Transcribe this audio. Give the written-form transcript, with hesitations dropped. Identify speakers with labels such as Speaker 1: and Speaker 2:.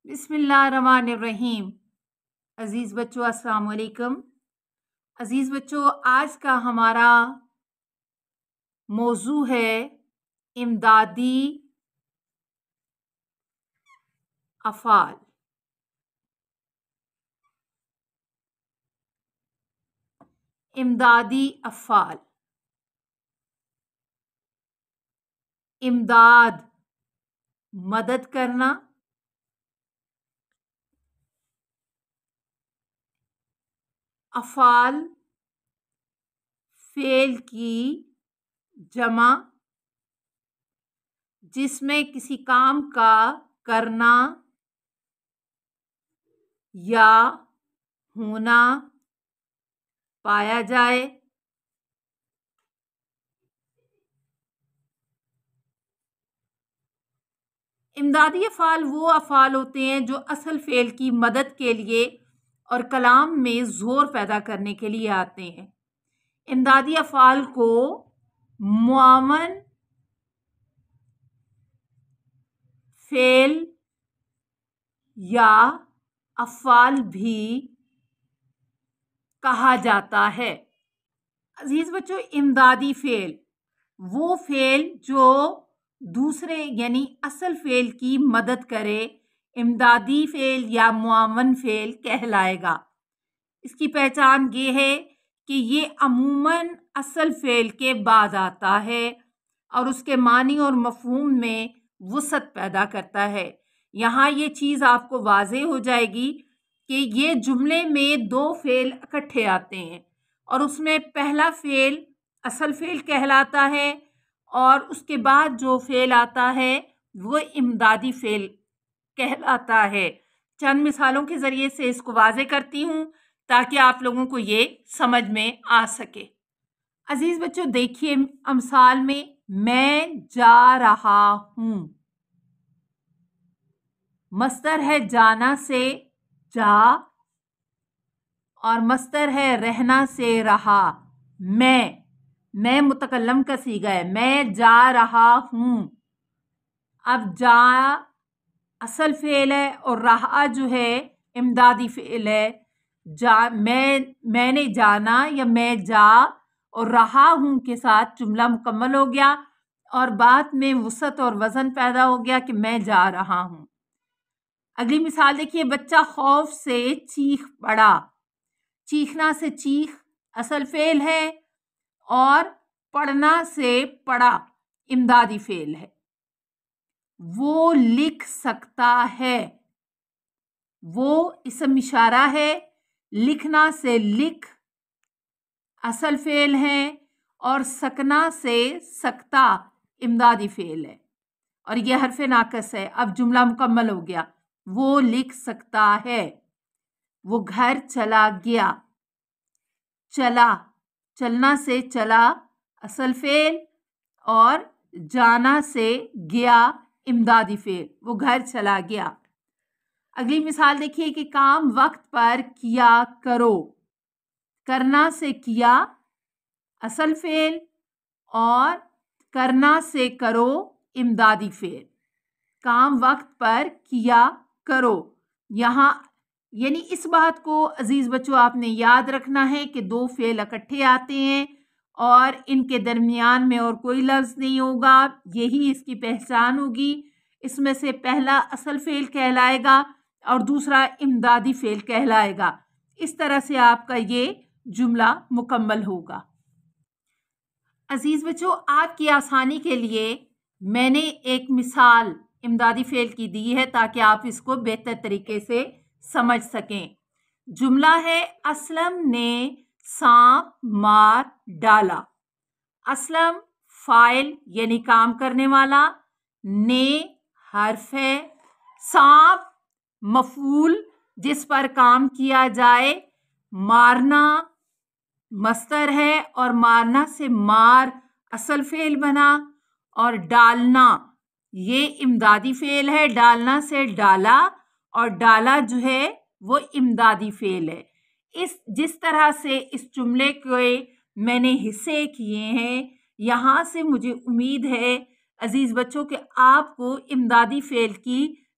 Speaker 1: बिस्मिल्लाहिर्रहमानिर्रहीम। अज़ीज़ बच्चों, अस्सलाम वालेकुम। अज़ीज़ बच्चों, आज का हमारा मौजू है इमदादी अफ़ाल। इमदादी अफ़ाल, इमदाद मदद करना, अफ़ाल फ़ेल की जमा जिसमें किसी काम का करना या होना पाया जाए। इमदादी अफ़ाल वो अफ़ाल होते हैं जो असल फ़ेल की मदद के लिए और कलाम में ज़ोर पैदा करने के लिए आते हैं। इमदादी अफ़ाल को मुआवन फ़ेल या अफ़ाल भी कहा जाता है। अजीज़ बच्चों, इमदादी फ़ेल वो फ़ेल जो दूसरे यानी असल फ़ेल की मदद करे, इमदादी फ़ेल या मुआवन फ़ेल कहलाएगा। इसकी पहचान ये है कि ये अमूमन असल फ़ेल के बाद आता है और उसके मानी और मफ़हूम में वुसअत पैदा करता है। यहाँ ये चीज़ आपको वाज़ेह हो जाएगी कि ये जुमले में दो फ़ेल इकट्ठे आते हैं और उसमें पहला फ़ेल असल फ़ेल कहलाता है और उसके बाद जो फ़ेल आता है वो इमदादी फ़ेल कहलाता है। चंद मिसालों के ज़रिए से इसको वाज़ेह करती हूँ ताकि आप लोगों को ये समझ में आ सके। अजीज़ बच्चों, देखिए अमसाल में मैं जा रहा हूँ, मस्तर है जाना से जा और मस्तर है रहना से रहा। मैं मुतकल्लम का सीगा है, मैं जा रहा हूँ। अब जा असल फ़ेल है और रहा जो है इमदादी फ़ेल है। मैंने जाना या मैं जा और रहा हूँ के साथ जुमला मुकम्मल हो गया और बाद में वुसअत और वज़न पैदा हो गया कि मैं जा रहा हूँ। अगली मिसाल देखिए, बच्चा खौफ से चीख पड़ा। चीखना से चीख असल फ़ेल है और पढ़ना से पढ़ा इमदादी फ़ेल है। वो लिख सकता है, वो इसम इशारा है। लिखना से लिख असल फ़ेल है और सकना से सकता इमदादी फ़ेल है और यह हरफ नाकस है। अब जुमला मुकम्मल हो गया। वो लिख सकता है। वो घर चला गया। चला चलना से चला असल फ़ेल और जाना से गया इमदादी फ़ेल। वो घर चला गया। अगली मिसाल देखिए कि काम वक्त पर किया करो। करना से किया असल फ़ेल और करना से करो इमदादी फ़ेल। काम वक्त पर किया करो। यहाँ यानी इस बात को अजीज़ बच्चों आपने याद रखना है कि दो फ़ेल इकट्ठे आते हैं और इनके दरमियान में और कोई लफ्ज़ नहीं होगा। यही इसकी पहचान होगी। इसमें से पहला असल फ़ेल कहलाएगा और दूसरा इमदादी फ़ेल कहलाएगा। इस तरह से आपका ये जुमला मुकम्मल होगा। अजीज़ बच्चों, आपकी आसानी के लिए मैंने एक मिसाल इमदादी फ़ेल की दी है ताकि आप इसको बेहतर तरीके से समझ सकें। जुमला है, असलम ने सांप मार डाला। असलम फ़ाइल यानी काम करने वाला, ने हर्फ है, सांप मफ़ूल जिस पर काम किया जाए, मारना मस्तर है और मारना से मार असल फ़ेल बना और डालना ये इमदादी फ़ेल है। डालना से डाला और डाला जो है वो इमदादी फ़ेल है। जिस तरह से इस जुमले के मैंने हिस्से किए हैं, यहाँ से मुझे उम्मीद है अजीज़ बच्चों कि आपको इमदादी फ़ेल की